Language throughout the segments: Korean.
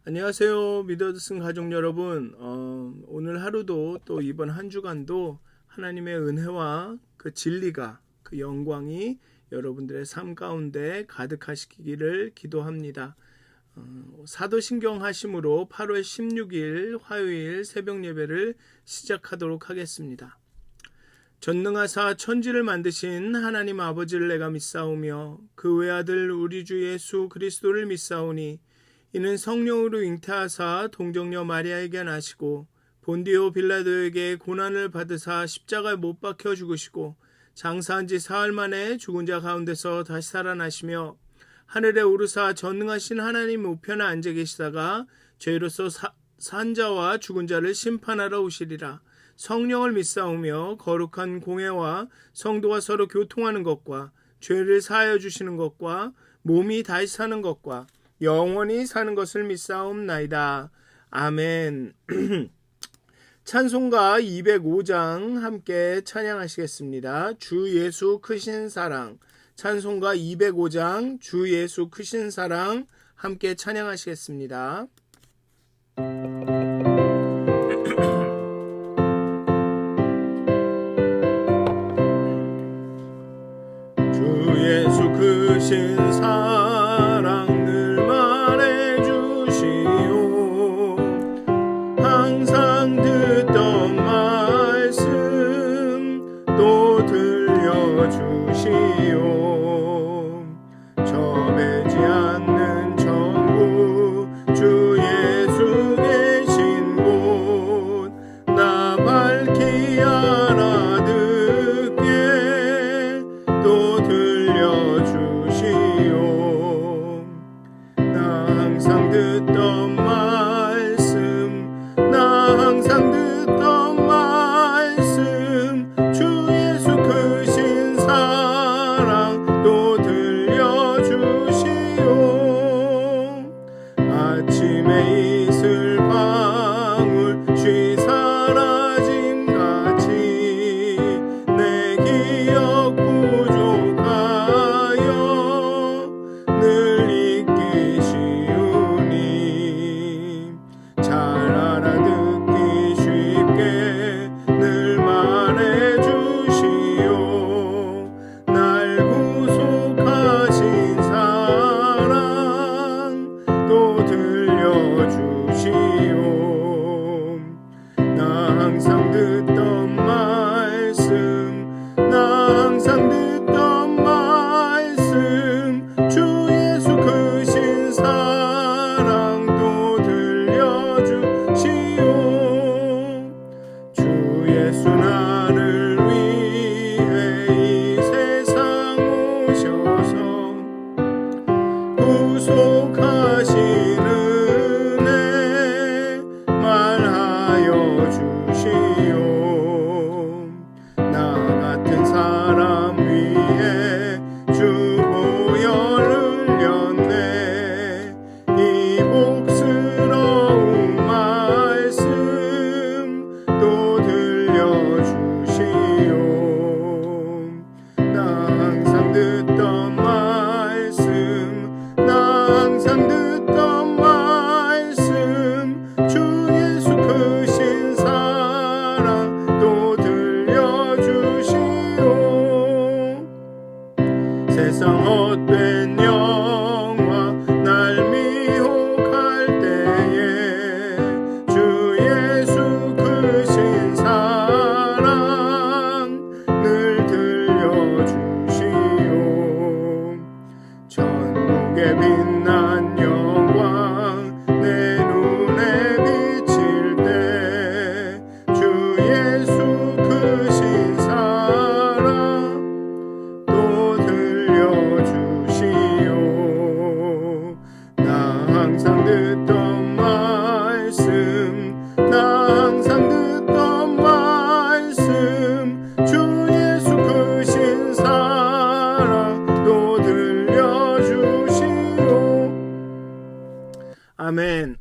안녕하세요. 믿어드슨 가족 여러분. 오늘 하루도 또 이번 한 주간도 하나님의 은혜와 그 진리가 그 영광이 여러분들의 삶 가운데 가득하시기를 기도합니다. 사도신경 하심으로 8월 16일 화요일 새벽 예배를 시작하도록 하겠습니다. 전능하사 천지를 만드신 하나님 아버지를 내가 믿사오며 그 외아들 우리 주 예수 그리스도를 믿사오니 이는 성령으로 잉태하사 동정녀 마리아에게 나시고 본디오 빌라도에게 고난을 받으사 십자가에 못 박혀 죽으시고 장사한 지 사흘 만에 죽은 자 가운데서 다시 살아나시며 하늘에 오르사 전능하신 하나님 우편에 앉아 계시다가 죄로서 산 자와 죽은 자를 심판하러 오시리라. 성령을 믿사오며 거룩한 공회와 성도가 서로 교통하는 것과 죄를 사하여 주시는 것과 몸이 다시 사는 것과 영원히 사는 것을 믿사옵나이다. 아멘. 찬송가 205장 함께 찬양하시겠습니다. 주 예수 크신 사랑. 찬송가 205장 주 예수 크신 사랑 함께 찬양하시겠습니다. 주 예수 크신 사랑 늘 말해주시오. 항상 듣던 말씀 또 들려주시오. 저배지 않는 천국 주 예수 계신 곳 나 밝히 알아듣게 또 들려주시오. 나 항상 듣던 말씀 나 항상 듣던 말씀 주 예수 크신 사랑 또 들려주시오. 아침에 이슬 방울 쉬 사라짐같이 내 기억 부족하여 늘 잊기 쉬우니 잘 알아듣기 쉽게 늘 말해주시오. 날 구속하신 사랑 또 들려주시오. 나 항상 듣던 말씀 나 항상 듣던 말씀 주 예수 크신 사랑 또 들려주시오. 주 예수 나를 위해 이 세상 오셔서 구속하신 은혜 말하여 주시오. 나 같은 사람 위해 주 보혈 흘렸네. 이 복스러운 말씀 또 들려주시오. 나 항상 듣던 말씀 나 항상 듣던 말씀 주 예수 크신 사랑 또 들려주시오. 세상 헛된 영화 날 미혹할 때에 주 예수 크신 사랑 늘 들려주시오. 천국의 빛난 영광 내 눈에 비칠 때 주 예수 크신 사랑 또 들려주시오. 나 항상 듣던 말씀 나 항상 듣던 말씀 주 예수 크신 사랑 또 들려주시오. 아멘.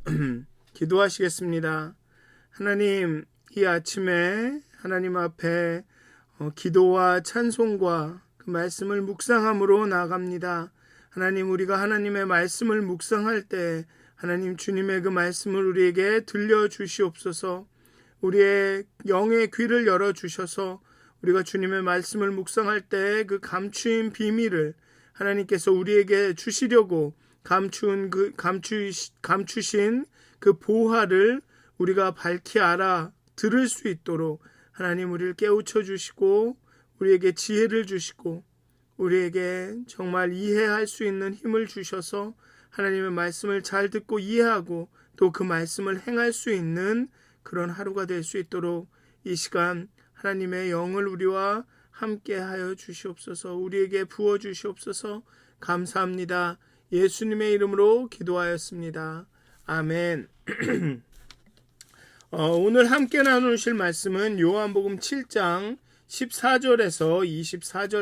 기도하시겠습니다. 하나님, 이 아침에 하나님 앞에 기도와 찬송과 그 말씀을 묵상함으로 나아갑니다. 하나님, 우리가 하나님의 말씀을 묵상할 때 하나님 주님의 그 말씀을 우리에게 들려주시옵소서. 우리의 영의 귀를 열어주셔서 우리가 주님의 말씀을 묵상할 때 그 감추인 비밀을 하나님께서 우리에게 주시려고 감추신 그 보화를 우리가 밝히 알아 들을 수 있도록 하나님 우리를 깨우쳐 주시고 우리에게 지혜를 주시고 우리에게 정말 이해할 수 있는 힘을 주셔서 하나님의 말씀을 잘 듣고 이해하고 또 그 말씀을 행할 수 있는 그런 하루가 될 수 있도록 이 시간 하나님의 영을 우리와 함께 하여 주시옵소서. 우리에게 부어 주시옵소서. 감사합니다. 예수님의 이름으로 기도하였습니다. 아멘. 오늘 함께 나누실 말씀은 요한복음 7장 14절에서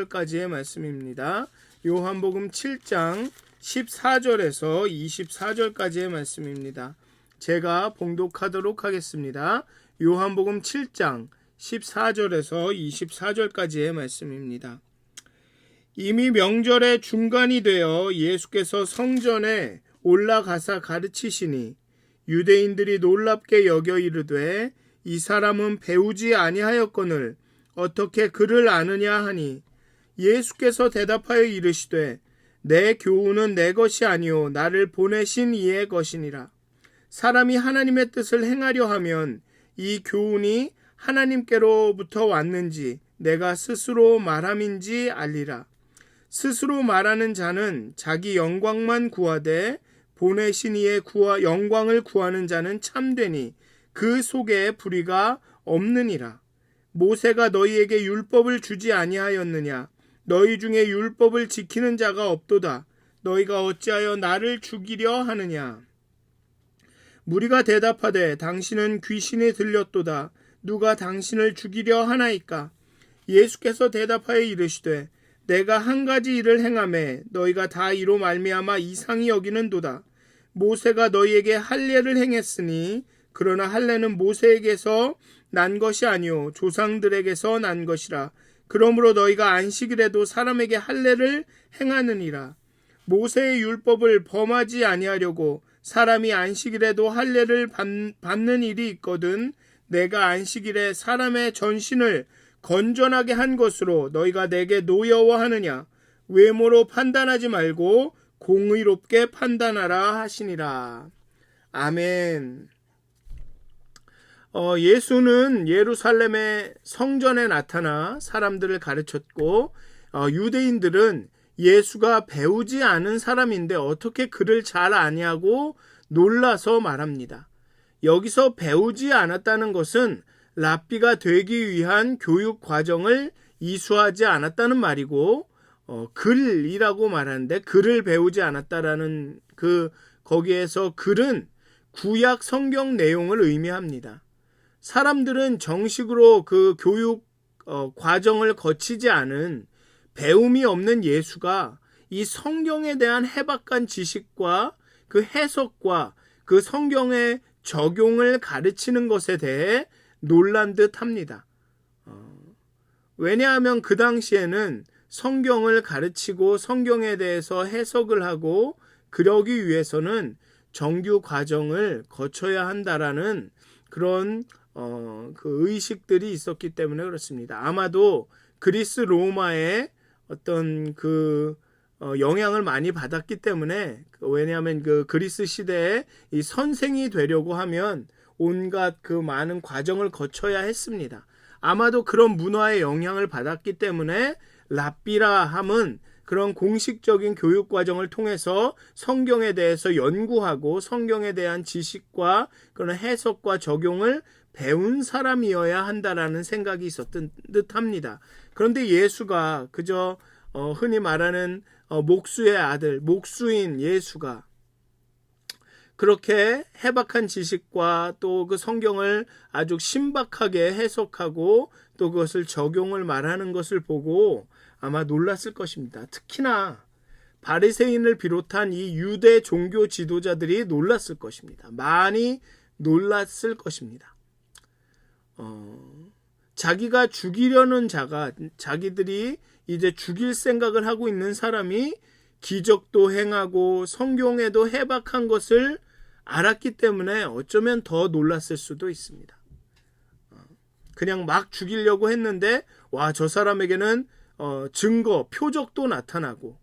24절까지의 말씀입니다. 요한복음 7장 14절에서 24절까지의 말씀입니다. 제가 봉독하도록 하겠습니다. 요한복음 7장 14절에서 24절까지의 말씀입니다. 이미 명절의 중간이 되어 예수께서 성전에 올라가사 가르치시니 유대인들이 놀랍게 여겨 이르되 이 사람은 배우지 아니하였거늘 어떻게 그를 아느냐 하니 예수께서 대답하여 이르시되 내 교훈은 내 것이 아니요 나를 보내신 이의 것이니라. 사람이 하나님의 뜻을 행하려 하면 이 교훈이 하나님께로부터 왔는지 내가 스스로 말함인지 알리라. 스스로 말하는 자는 자기 영광만 구하되 보내신 이의 영광을 구하는 자는 참되니 그 속에 불의가 없느니라. 모세가 너희에게 율법을 주지 아니하였느냐? 너희 중에 율법을 지키는 자가 없도다. 너희가 어찌하여 나를 죽이려 하느냐? 무리가 대답하되 당신은 귀신이 들렸도다. 누가 당신을 죽이려 하나이까? 예수께서 대답하여 이르시되 내가 한 가지 일을 행하매 너희가 다 이로 말미암아 이상히 여기는도다. 모세가 너희에게 할례를 행했으니 그러나 할례는 모세에게서 난 것이 아니요 조상들에게서 난 것이라. 그러므로 너희가 안식일에도 사람에게 할례를 행하느니라. 모세의 율법을 범하지 아니하려고 사람이 안식일에도 할례를 받는 일이 있거든 내가 안식일에 사람의 전신을 건전하게 한 것으로 너희가 내게 노여워하느냐? 외모로 판단하지 말고 공의롭게 판단하라 하시니라. 아멘. 예수는 예루살렘의 성전에 나타나 사람들을 가르쳤고 유대인들은 예수가 배우지 않은 사람인데 어떻게 그를 잘 아냐고 놀라서 말합니다. 여기서 배우지 않았다는 것은 랍비가 되기 위한 교육 과정을 이수하지 않았다는 말이고 글이라고 말하는데 글을 배우지 않았다라는 거기에서 글은 구약 성경 내용을 의미합니다. 사람들은 정식으로 그 교육 과정을 거치지 않은 배움이 없는 예수가 이 성경에 대한 해박한 지식과 그 해석과 그 성경의 적용을 가르치는 것에 대해 놀란 듯 합니다. 왜냐하면 그 당시에는 성경을 가르치고 성경에 대해서 해석을 하고 그러기 위해서는 정규 과정을 거쳐야 한다라는 그런 그 의식들이 있었기 때문에 그렇습니다. 아마도 그리스 로마의 어떤 영향을 많이 받았기 때문에 왜냐하면 그 그리스 시대에 이 선생이 되려고 하면 온갖 그 많은 과정을 거쳐야 했습니다. 아마도 그런 문화의 영향을 받았기 때문에 랍비라 함은 그런 공식적인 교육 과정을 통해서 성경에 대해서 연구하고 성경에 대한 지식과 그런 해석과 적용을 배운 사람이어야 한다라는 생각이 있었던 듯합니다. 그런데 예수가 그저 흔히 말하는 목수의 아들, 목수인 예수가 그렇게 해박한 지식과 또 그 성경을 아주 신박하게 해석하고 또 그것을 적용을 말하는 것을 보고 아마 놀랐을 것입니다. 특히나 바리새인을 비롯한 이 유대 종교 지도자들이 놀랐을 것입니다. 많이 놀랐을 것입니다. 자기가 죽이려는 자가 자기들이 이제 죽일 생각을 하고 있는 사람이 기적도 행하고 성경에도 해박한 것을 알았기 때문에 어쩌면 더 놀랐을 수도 있습니다. 그냥 막 죽이려고 했는데 저 사람에게는 증거, 표적도 나타나고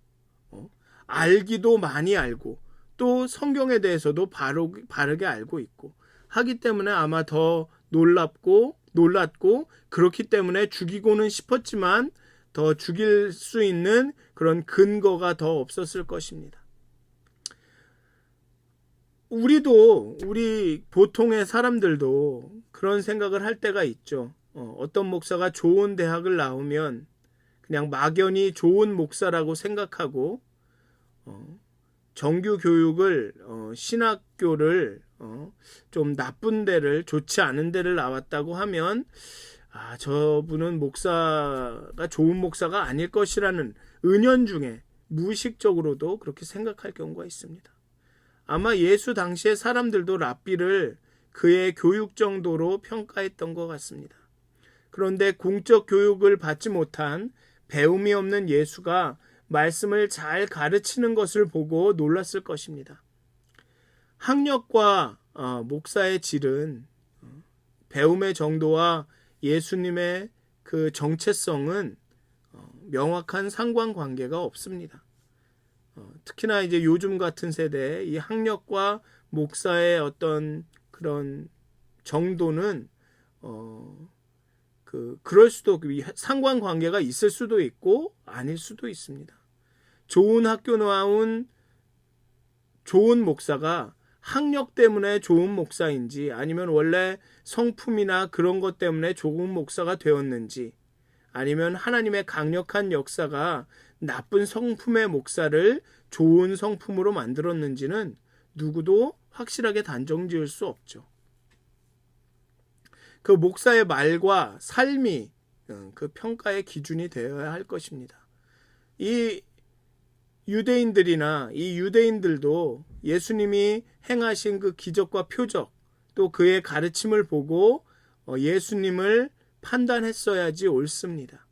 알기도 많이 알고 또 성경에 대해서도 바르게 알고 있고 하기 때문에 아마 더 놀랐고 그렇기 때문에 죽이고는 싶었지만 더 죽일 수 있는 그런 근거가 더 없었을 것입니다. 우리 보통의 사람들도 그런 생각을 할 때가 있죠. 어떤 목사가 좋은 대학을 나오면 그냥 막연히 좋은 목사라고 생각하고 정규 교육을 신학교를 좀 나쁜 데를 좋지 않은 데를 나왔다고 하면 저분은 목사가 좋은 목사가 아닐 것이라는 은연중에 무의식적으로도 그렇게 생각할 경우가 있습니다. 아마 예수 당시의 사람들도 랍비를 그의 교육 정도로 평가했던 것 같습니다. 그런데 공적 교육을 받지 못한 배움이 없는 예수가 말씀을 잘 가르치는 것을 보고 놀랐을 것입니다. 학력과 목사의 질은 배움의 정도와 예수님의 그 정체성은 명확한 상관관계가 없습니다. 특히나 이제 요즘 같은 세대에 이 학력과 목사의 어떤 그런 정도는 그럴 수도 상관관계가 있을 수도 있고 아닐 수도 있습니다. 좋은 학교 나온 좋은 목사가 학력 때문에 좋은 목사인지 아니면 원래 성품이나 그런 것 때문에 좋은 목사가 되었는지 아니면 하나님의 강력한 역사가 나쁜 성품의 목사를 좋은 성품으로 만들었는지는 누구도 확실하게 단정지을 수 없죠. 그 목사의 말과 삶이 그 평가의 기준이 되어야 할 것입니다. 이 유대인들도 예수님이 행하신 그 기적과 표적 또 그의 가르침을 보고 예수님을 판단했어야지 옳습니다.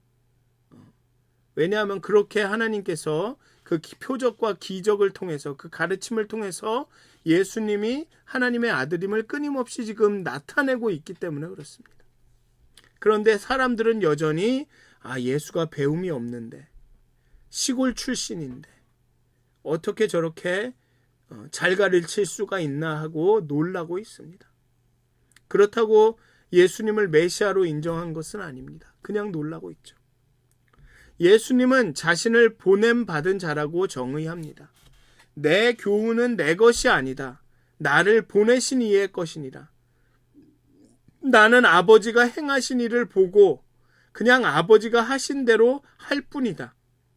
왜냐하면 그렇게 하나님께서 그 표적과 기적을 통해서 그 가르침을 통해서 예수님이 하나님의 아들임을 끊임없이 지금 나타내고 있기 때문에 그렇습니다. 그런데 사람들은 여전히 예수가 배움이 없는데 시골 출신인데 어떻게 저렇게 잘 가르칠 수가 있나 하고 놀라고 있습니다. 그렇다고 예수님을 메시아로 인정한 것은 아닙니다. 그냥 놀라고 있죠. 예수님은 자신을 보냄받은 자라고 정의합니다. 내 교훈은 내 것이 아니다. 나를 보내신 이의 것이니라. 나는 아버지가 행하신 일을 보고 그냥 아버지가 하신 대로 할 뿐이다.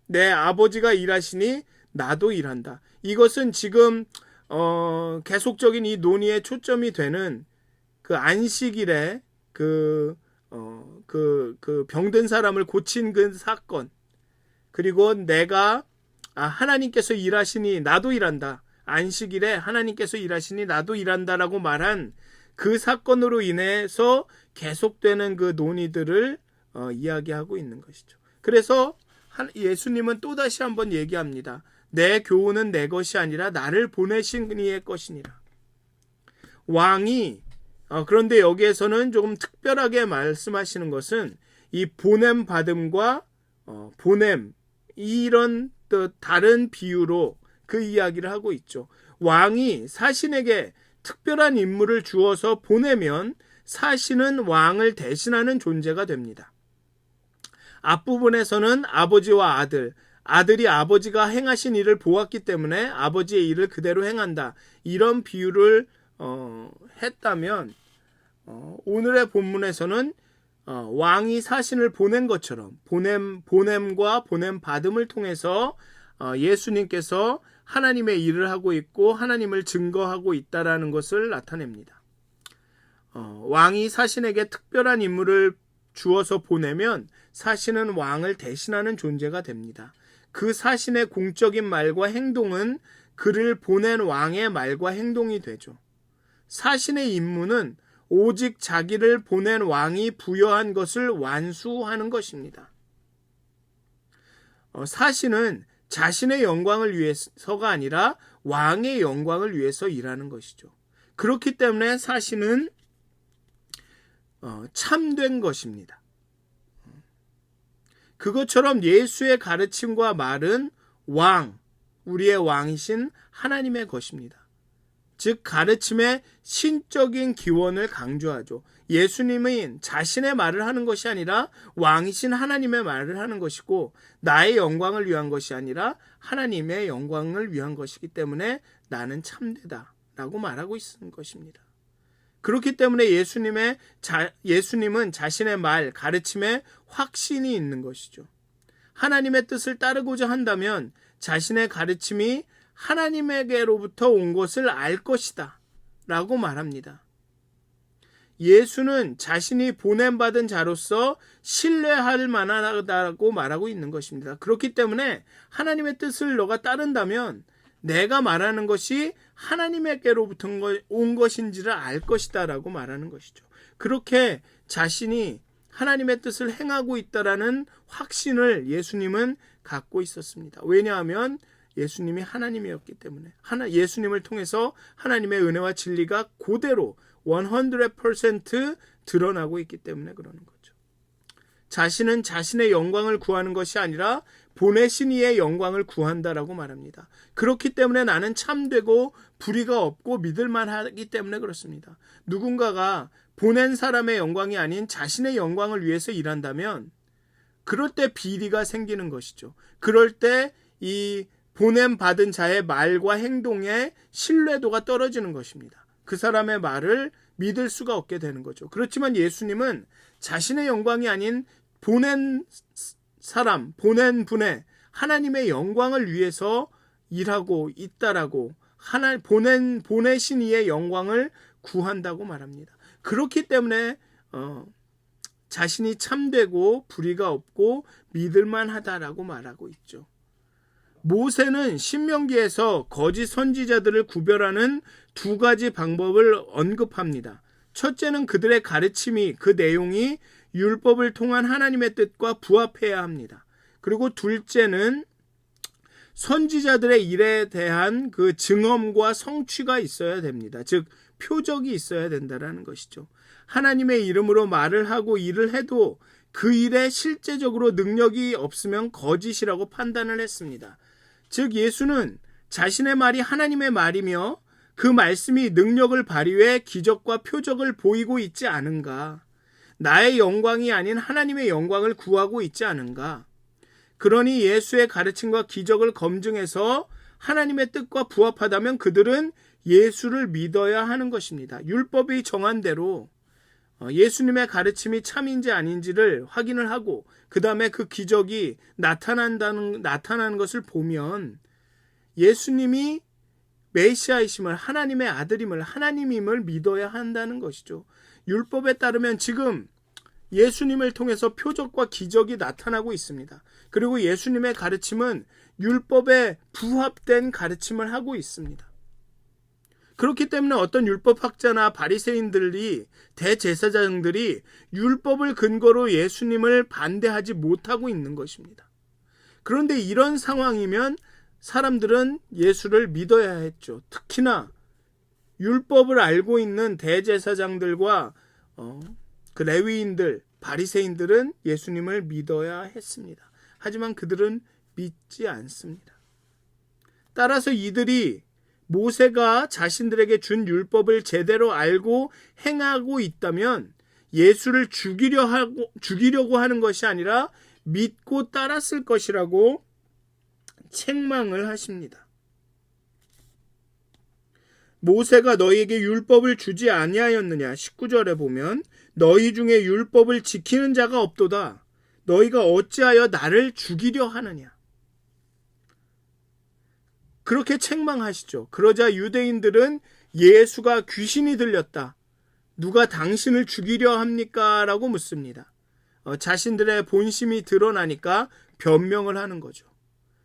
내 아버지가 일하시니 나도 일한다. 이것은 지금 계속적인 이 논의의 초점이 되는 그 안식일에 그 병든 사람을 고친 그 사건, 그리고 내가 하나님께서 일하시니 나도 일한다. 안식일에 하나님께서 일하시니 나도 일한다라고 말한 그 사건으로 인해서 계속되는 그 논의들을 이야기하고 있는 것이죠. 그래서 예수님은 또다시 한번 얘기합니다. 내 교훈은 내 것이 아니라 나를 보내신 이의 것이니라. 왕이 그런데 여기에서는 조금 특별하게 말씀하시는 것은 이 보냄 받음과 보냄 이런 다른 비유로 그 이야기를 하고 있죠. 왕이 사신에게 특별한 임무를 주어서 보내면 사신은 왕을 대신하는 존재가 됩니다. 앞부분에서는 아버지와 아들이 아버지가 행하신 일을 보았기 때문에 아버지의 일을 그대로 행한다. 이런 비유를 했다면 오늘의 본문에서는 왕이 사신을 보낸 것처럼 보냄과 보냄 받음을 통해서 예수님께서 하나님의 일을 하고 있고 하나님을 증거하고 있다라는 것을 나타냅니다. 왕이 사신에게 특별한 임무를 주어서 보내면 사신은 왕을 대신하는 존재가 됩니다. 그 사신의 공적인 말과 행동은 그를 보낸 왕의 말과 행동이 되죠. 사신의 임무는 오직 자기를 보낸 왕이 부여한 것을 완수하는 것입니다. 사신은 자신의 영광을 위해서가 아니라 왕의 영광을 위해서 일하는 것이죠. 그렇기 때문에 사실은 참된 것입니다. 그것처럼 예수의 가르침과 말은 우리의 왕이신 하나님의 것입니다. 즉 가르침의 신적인 기원을 강조하죠. 예수님은 자신의 말을 하는 것이 아니라 왕이신 하나님의 말을 하는 것이고, 나의 영광을 위한 것이 아니라 하나님의 영광을 위한 것이기 때문에 나는 참되다 라고 말하고 있는 것입니다. 그렇기 때문에 예수님은 자신의 말, 가르침에 확신이 있는 것이죠. 하나님의 뜻을 따르고자 한다면 자신의 가르침이 하나님에게로부터 온 것을 알 것이다 라고 말합니다. 예수는 자신이 보냄받은 자로서 신뢰할 만하다고 말하고 있는 것입니다. 그렇기 때문에 하나님의 뜻을 너가 따른다면 내가 말하는 것이 하나님에게로부터 온 것인지를 알 것이다 라고 말하는 것이죠. 그렇게 자신이 하나님의 뜻을 행하고 있다라는 확신을 예수님은 갖고 있었습니다. 왜냐하면 예수님이 하나님이었기 때문에, 예수님을 통해서 하나님의 은혜와 진리가 그대로 100% 드러나고 있기 때문에 그러는 거죠. 자신은 자신의 영광을 구하는 것이 아니라 보내신 이의 영광을 구한다라고 말합니다. 그렇기 때문에 나는 참되고 불의가 없고 믿을만하기 때문에 그렇습니다. 누군가가 보낸 사람의 영광이 아닌 자신의 영광을 위해서 일한다면 그럴 때 비리가 생기는 것이죠. 그럴 때 이 보냄 받은 자의 말과 행동의 신뢰도가 떨어지는 것입니다. 그 사람의 말을 믿을 수가 없게 되는 거죠. 그렇지만 예수님은 자신의 영광이 아닌 보낸 사람, 보낸 분의 하나님의 영광을 위해서 일하고 있다라고, 보내신 이의 영광을 구한다고 말합니다. 그렇기 때문에 자신이 참되고 불의가 없고 믿을만하다라고 말하고 있죠. 모세는 신명기에서 거짓 선지자들을 구별하는 두 가지 방법을 언급합니다. 첫째는 그들의 가르침이, 그 내용이 율법을 통한 하나님의 뜻과 부합해야 합니다. 그리고 둘째는 선지자들의 일에 대한 그 증언과 성취가 있어야 됩니다. 즉 표적이 있어야 된다는 것이죠. 하나님의 이름으로 말을 하고 일을 해도 그 일에 실제적으로 능력이 없으면 거짓이라고 판단을 했습니다. 즉 예수는 자신의 말이 하나님의 말이며 그 말씀이 능력을 발휘해 기적과 표적을 보이고 있지 않은가? 나의 영광이 아닌 하나님의 영광을 구하고 있지 않은가? 그러니 예수의 가르침과 기적을 검증해서 하나님의 뜻과 부합하다면 그들은 예수를 믿어야 하는 것입니다. 율법이 정한 대로 예수님의 가르침이 참인지 아닌지를 확인을 하고 그 다음에 그 기적이 나타나는 것을 보면 예수님이 메시아이심을, 하나님의 아들임을, 하나님임을 믿어야 한다는 것이죠. 율법에 따르면 지금 예수님을 통해서 표적과 기적이 나타나고 있습니다. 그리고 예수님의 가르침은 율법에 부합된 가르침을 하고 있습니다. 그렇기 때문에 어떤 율법학자나 바리새인들이, 대제사장들이 율법을 근거로 예수님을 반대하지 못하고 있는 것입니다. 그런데 이런 상황이면 사람들은 예수를 믿어야 했죠. 특히나 율법을 알고 있는 대제사장들과 그 레위인들, 바리새인들은 예수님을 믿어야 했습니다. 하지만 그들은 믿지 않습니다. 따라서 이들이 모세가 자신들에게 준 율법을 제대로 알고 행하고 있다면 예수를 죽이려고 하는 것이 아니라 믿고 따랐을 것이라고 책망을 하십니다. 모세가 너희에게 율법을 주지 아니하였느냐? 19절에 보면 너희 중에 율법을 지키는 자가 없도다. 너희가 어찌하여 나를 죽이려 하느냐? 그렇게 책망하시죠. 그러자 유대인들은 예수가 귀신이 들렸다. 누가 당신을 죽이려 합니까? 라고 묻습니다. 자신들의 본심이 드러나니까 변명을 하는 거죠.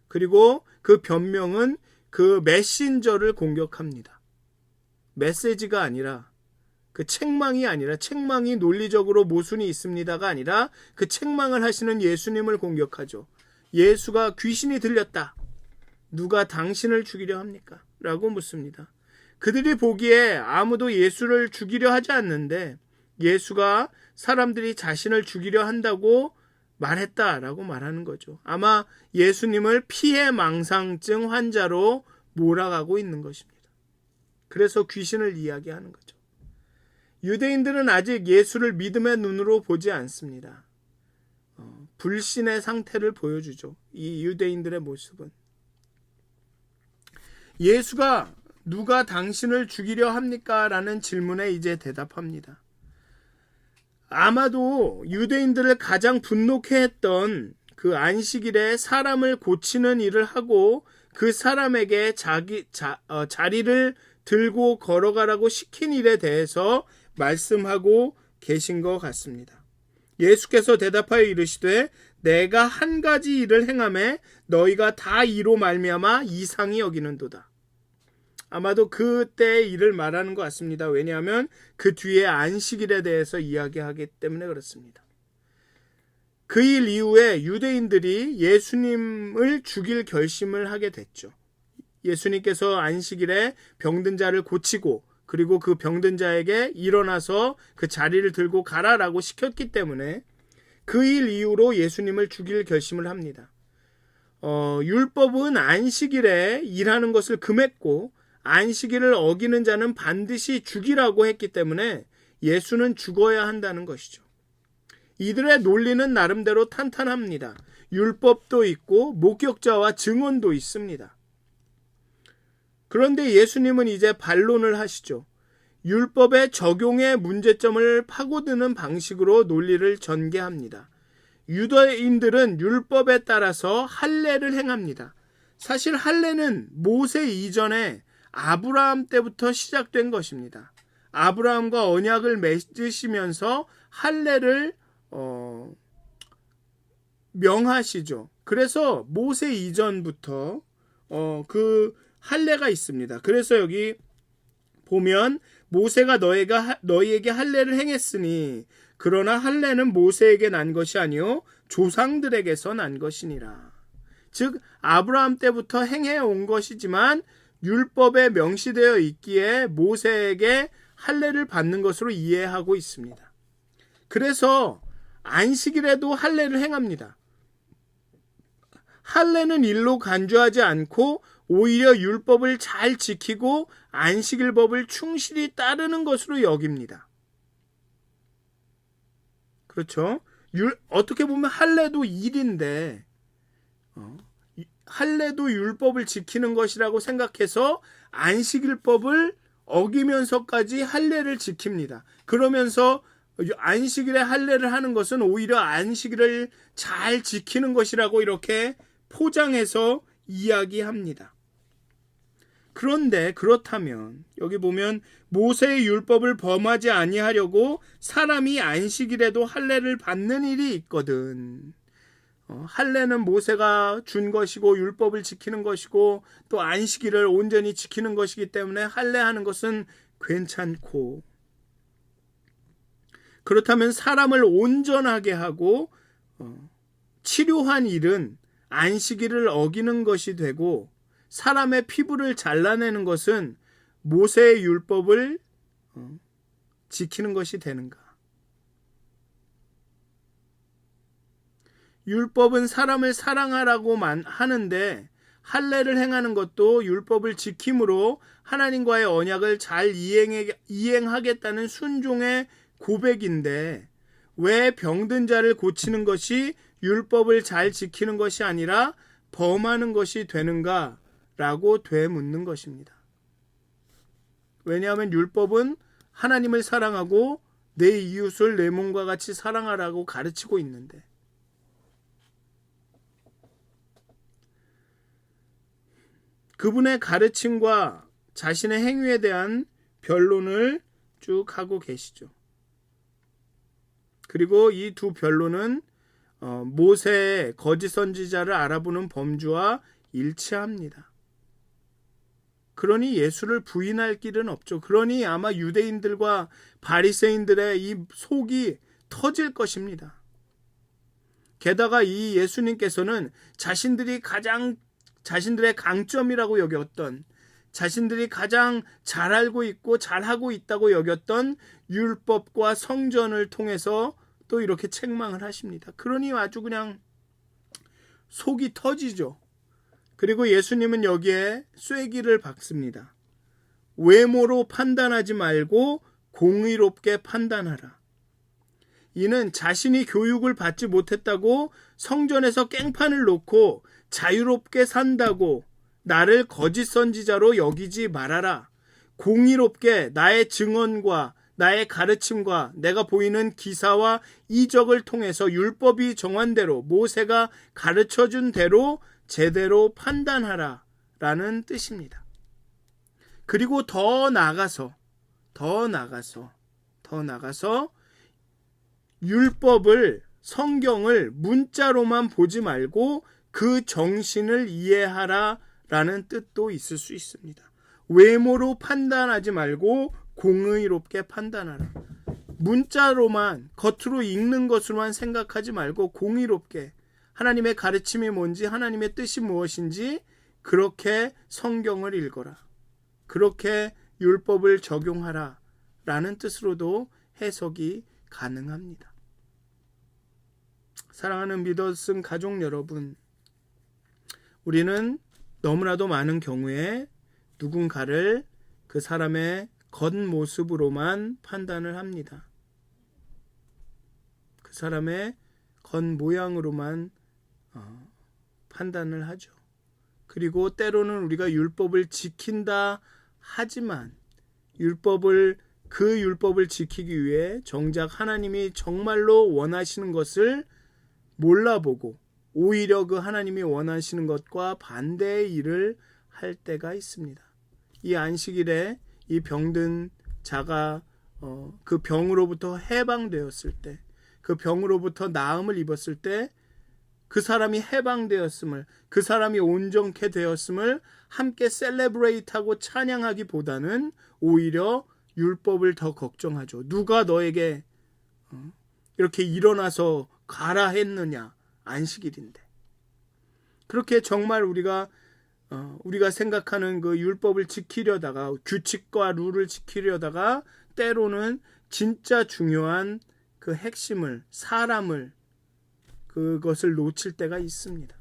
그리고 그 변명은 그 메신저를 공격합니다. 메시지가 아니라, 그 책망이 아니라, 책망이 논리적으로 모순이 있습니다가 아니라 그 책망을 하시는 예수님을 공격하죠. 예수가 귀신이 들렸다. 누가 당신을 죽이려 합니까? 라고 묻습니다. 그들이 보기에 아무도 예수를 죽이려 하지 않는데 예수가 사람들이 자신을 죽이려 한다고 말했다라고 말하는 거죠. 아마 예수님을 피해망상증 환자로 몰아가고 있는 것입니다. 그래서 귀신을 이야기하는 거죠. 유대인들은 아직 예수를 믿음의 눈으로 보지 않습니다. 불신의 상태를 보여주죠. 이 유대인들의 모습은. 예수가 누가 당신을 죽이려 합니까? 라는 질문에 이제 대답합니다. 아마도 유대인들을 가장 분노케 했던 그 안식일에 사람을 고치는 일을 하고 그 사람에게 자리를 들고 걸어가라고 시킨 일에 대해서 말씀하고 계신 것 같습니다. 예수께서 대답하여 이르시되 내가 한 가지 일을 행하매 너희가 다 이로 말미암아 이상히 여기는도다. 아마도 그때의 일을 말하는 것 같습니다. 왜냐하면 그 뒤에 안식일에 대해서 이야기하기 때문에 그렇습니다. 그 일 이후에 유대인들이 예수님을 죽일 결심을 하게 됐죠. 예수님께서 안식일에 병든 자를 고치고 그리고 그 병든 자에게 일어나서 그 자리를 들고 가라라고 시켰기 때문에 그 일 이후로 예수님을 죽일 결심을 합니다. 율법은 안식일에 일하는 것을 금했고 안식일을 어기는 자는 반드시 죽이라고 했기 때문에 예수는 죽어야 한다는 것이죠. 이들의 논리는 나름대로 탄탄합니다. 율법도 있고 목격자와 증언도 있습니다. 그런데 예수님은 이제 반론을 하시죠. 율법의 적용의 문제점을 파고드는 방식으로 논리를 전개합니다. 유대인들은 율법에 따라서 할례를 행합니다. 사실 할례는 모세 이전에 아브라함 때부터 시작된 것입니다. 아브라함과 언약을 맺으시면서 할례를 명하시죠. 그래서 모세 이전부터 그 할례가 있습니다. 그래서 여기 보면 모세가 너희에게 할례를 행했으니 그러나 할례는 모세에게 난 것이 아니요 조상들에게서 난 것이니라. 즉 아브라함 때부터 행해 온 것이지만 율법에 명시되어 있기에 모세에게 할례를 받는 것으로 이해하고 있습니다. 그래서 안식일에도 할례를 행합니다. 할례는 일로 간주하지 않고 오히려 율법을 잘 지키고 안식일법을 충실히 따르는 것으로 여깁니다. 그렇죠? 어떻게 보면 할례도 일인데 할례도 율법을 지키는 것이라고 생각해서 안식일법을 어기면서까지 할례를 지킵니다. 그러면서 안식일에 할례를 하는 것은 오히려 안식일을 잘 지키는 것이라고 이렇게 포장해서 이야기합니다. 그런데 그렇다면 여기 보면 모세의 율법을 범하지 아니하려고 사람이 안식일에도 할례를 받는 일이 있거든. 할례는 모세가 준 것이고 율법을 지키는 것이고 또 안식일을 온전히 지키는 것이기 때문에 할례하는 것은 괜찮고, 그렇다면 사람을 온전하게 하고 치료한 일은 안식일을 어기는 것이 되고 사람의 피부를 잘라내는 것은 모세의 율법을 지키는 것이 되는가? 율법은 사람을 사랑하라고만 하는데 할례를 행하는 것도 율법을 지킴으로 하나님과의 언약을 잘 이행하겠다는 순종의 고백인데 왜 병든 자를 고치는 것이 율법을 잘 지키는 것이 아니라 범하는 것이 되는가? 라고 되묻는 것입니다. 왜냐하면 율법은 하나님을 사랑하고 내 이웃을 내 몸과 같이 사랑하라고 가르치고 있는데, 그분의 가르침과 자신의 행위에 대한 변론을 쭉 하고 계시죠. 그리고 이 두 변론은 모세의 거짓 선지자를 알아보는 범주와 일치합니다. 그러니 예수를 부인할 길은 없죠. 그러니 아마 유대인들과 바리새인들의 이 속이 터질 것입니다. 게다가 이 예수님께서는 자신들의 강점이라고 여겼던 자신들이 가장 잘 알고 있고 잘하고 있다고 여겼던 율법과 성전을 통해서 또 이렇게 책망을 하십니다. 그러니 아주 그냥 속이 터지죠. 그리고 예수님은 여기에 쐐기를 박습니다. 외모로 판단하지 말고 공의롭게 판단하라. 이는 자신이 교육을 받지 못했다고 성전에서 깽판을 놓고 자유롭게 산다고 나를 거짓 선지자로 여기지 말아라. 공의롭게 나의 증언과 나의 가르침과 내가 보이는 기사와 이적을 통해서 율법이 정한 대로 모세가 가르쳐준 대로 제대로 판단하라 라는 뜻입니다. 그리고 더 나아가서 율법을, 성경을 문자로만 보지 말고 그 정신을 이해하라 라는 뜻도 있을 수 있습니다. 외모로 판단하지 말고 공의롭게 판단하라. 문자로만, 겉으로 읽는 것으로만 생각하지 말고 공의롭게 하나님의 가르침이 뭔지, 하나님의 뜻이 무엇인지 그렇게 성경을 읽어라. 그렇게 율법을 적용하라 라는 뜻으로도 해석이 가능합니다. 사랑하는 믿었음 가족 여러분, 우리는 너무나도 많은 경우에 누군가를 그 사람의 겉모습으로만 판단을 합니다. 그 사람의 겉모양으로만 판단을 하죠. 그리고 때로는 우리가 율법을 지킨다 하지만 그 율법을 지키기 위해 정작 하나님이 정말로 원하시는 것을 몰라보고 오히려 그 하나님이 원하시는 것과 반대의 일을 할 때가 있습니다. 이 안식일에 이 병든 자가 그 병으로부터 해방되었을 때, 그 병으로부터 나음을 입었을 때 그 사람이 해방되었음을, 그 사람이 온전케 되었음을 함께 셀레브레이트하고 찬양하기보다는 오히려 율법을 더 걱정하죠. 누가 너에게 이렇게 일어나서 가라 했느냐, 안식일인데. 그렇게 정말 우리가 생각하는 그 율법을 지키려다가, 규칙과 룰을 지키려다가 때로는 진짜 중요한 그 핵심을, 사람을, 그것을 놓칠 때가 있습니다.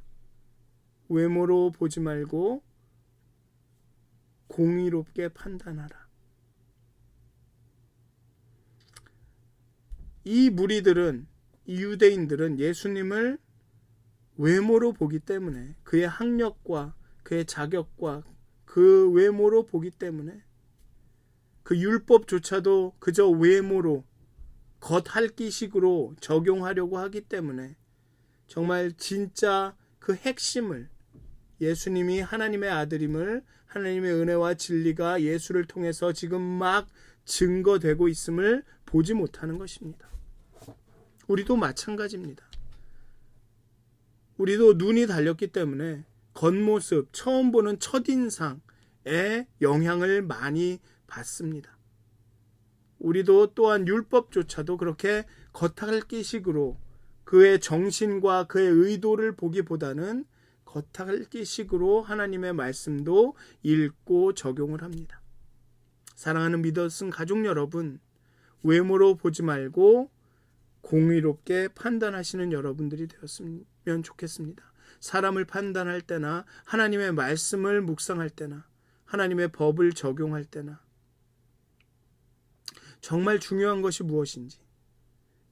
외모로 보지 말고 공의롭게 판단하라. 이 무리들은, 이 유대인들은 예수님을 외모로 보기 때문에, 그의 학력과 그의 자격과 그 외모로 보기 때문에, 그 율법조차도 그저 외모로, 겉핥기식으로 적용하려고 하기 때문에 정말 진짜 그 핵심을, 예수님이 하나님의 아들임을, 하나님의 은혜와 진리가 예수를 통해서 지금 막 증거되고 있음을 보지 못하는 것입니다. 우리도 마찬가지입니다. 우리도 눈이 달렸기 때문에 겉모습, 처음 보는 첫인상에 영향을 많이 받습니다. 우리도 또한 율법조차도 그렇게 겉핥기식으로 그의 정신과 그의 의도를 보기보다는 겉핥기식으로 하나님의 말씀도 읽고 적용을 합니다. 사랑하는 믿었은 가족 여러분, 외모로 보지 말고 공의롭게 판단하시는 여러분들이 되었으면 좋겠습니다. 사람을 판단할 때나 하나님의 말씀을 묵상할 때나 하나님의 법을 적용할 때나 정말 중요한 것이 무엇인지,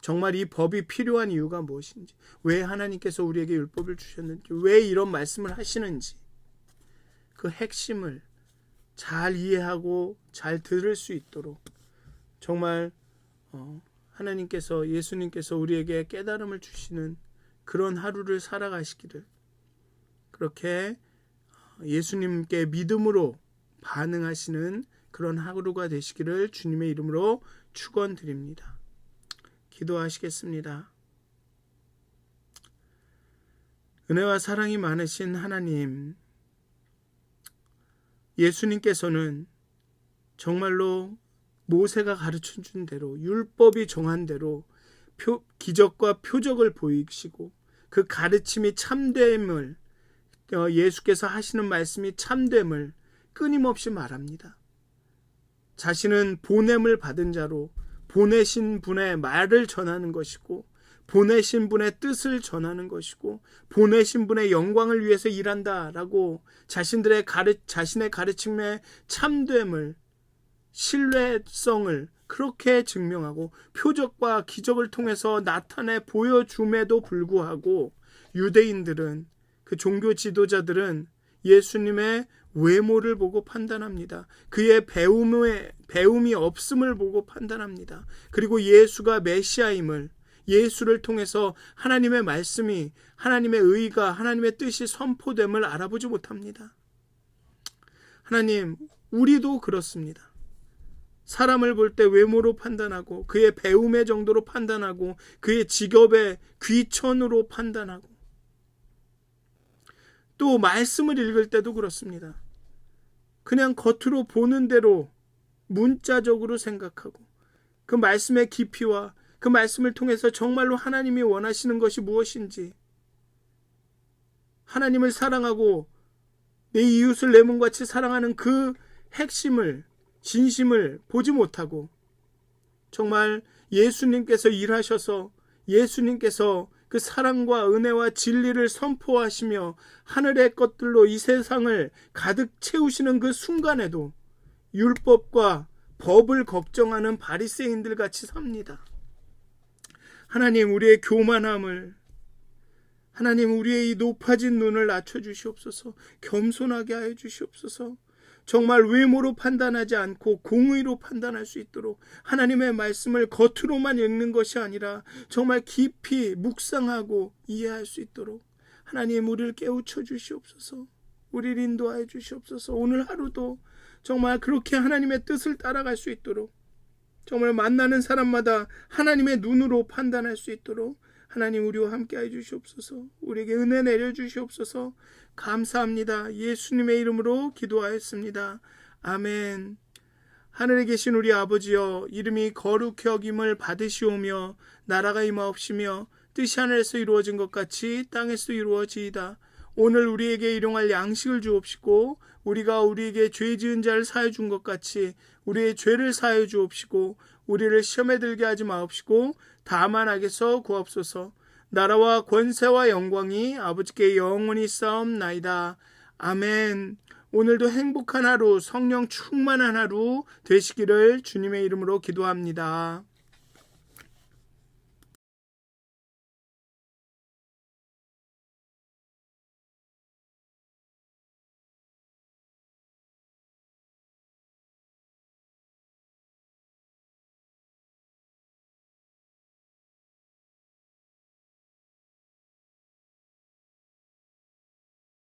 정말 이 법이 필요한 이유가 무엇인지, 왜 하나님께서 우리에게 율법을 주셨는지, 왜 이런 말씀을 하시는지, 그 핵심을 잘 이해하고 잘 들을 수 있도록 정말 하나님께서, 예수님께서 우리에게 깨달음을 주시는 그런 하루를 살아가시기를, 그렇게 예수님께 믿음으로 반응하시는 그런 하루가 되시기를 주님의 이름으로 축원드립니다. 기도하시겠습니다. 은혜와 사랑이 많으신 하나님, 예수님께서는 정말로 모세가 가르쳐준 대로, 율법이 정한 대로 기적과 표적을 보이시고 그 가르침이 참됨을, 예수께서 하시는 말씀이 참됨을, 끊임없이 말합니다. 자신은 보냄을 받은 자로 보내신 분의 말을 전하는 것이고, 보내신 분의 뜻을 전하는 것이고, 보내신 분의 영광을 위해서 일한다라고 자신의 가르침의 참됨을, 신뢰성을 그렇게 증명하고 표적과 기적을 통해서 나타내 보여줌에도 불구하고 유대인들은, 그 종교 지도자들은 예수님의 외모를 보고 판단합니다. 그의 배움이 없음을 보고 판단합니다. 그리고 예수가 메시아임을, 예수를 통해서 하나님의 말씀이, 하나님의 의가, 하나님의 뜻이 선포됨을 알아보지 못합니다. 하나님, 우리도 그렇습니다. 사람을 볼 때 외모로 판단하고, 그의 배움의 정도로 판단하고, 그의 직업의 귀천으로 판단하고, 또 말씀을 읽을 때도 그렇습니다. 그냥 겉으로 보는 대로 문자적으로 생각하고, 그 말씀의 깊이와 그 말씀을 통해서 정말로 하나님이 원하시는 것이 무엇인지, 하나님을 사랑하고 내 이웃을 내 몸같이 사랑하는 그 핵심을, 진심을 보지 못하고, 정말 예수님께서 일하셔서 예수님께서 그 사랑과 은혜와 진리를 선포하시며 하늘의 것들로 이 세상을 가득 채우시는 그 순간에도 율법과 법을 걱정하는 바리새인들 같이 삽니다. 하나님, 우리의 교만함을, 하나님, 우리의 이 높아진 눈을 낮춰주시옵소서. 겸손하게 하여 주시옵소서. 정말 외모로 판단하지 않고 공의로 판단할 수 있도록, 하나님의 말씀을 겉으로만 읽는 것이 아니라 정말 깊이 묵상하고 이해할 수 있도록 하나님, 우리를 깨우쳐 주시옵소서. 우리를 인도하여 주시옵소서. 오늘 하루도 정말 그렇게 하나님의 뜻을 따라갈 수 있도록, 정말 만나는 사람마다 하나님의 눈으로 판단할 수 있도록 하나님, 우리와 함께해 주시옵소서. 우리에게 은혜 내려 주시옵소서. 감사합니다. 예수님의 이름으로 기도하였습니다. 아멘. 하늘에 계신 우리 아버지여, 이름이 거룩히 여김을 받으시오며 나라가 임하옵시며 뜻이 하늘에서 이루어진 것 같이 땅에서 이루어지이다. 오늘 우리에게 일용할 양식을 주옵시고, 우리가 우리에게 죄 지은 자를 사하여 준 것 같이 우리의 죄를 사하여 주옵시고, 우리를 시험에 들게 하지 마옵시고 다만 악에서 구하옵소서. 나라와 권세와 영광이 아버지께 영원히 싸움나이다. 아멘. 오늘도 행복한 하루, 성령 충만한 하루 되시기를 주님의 이름으로 기도합니다.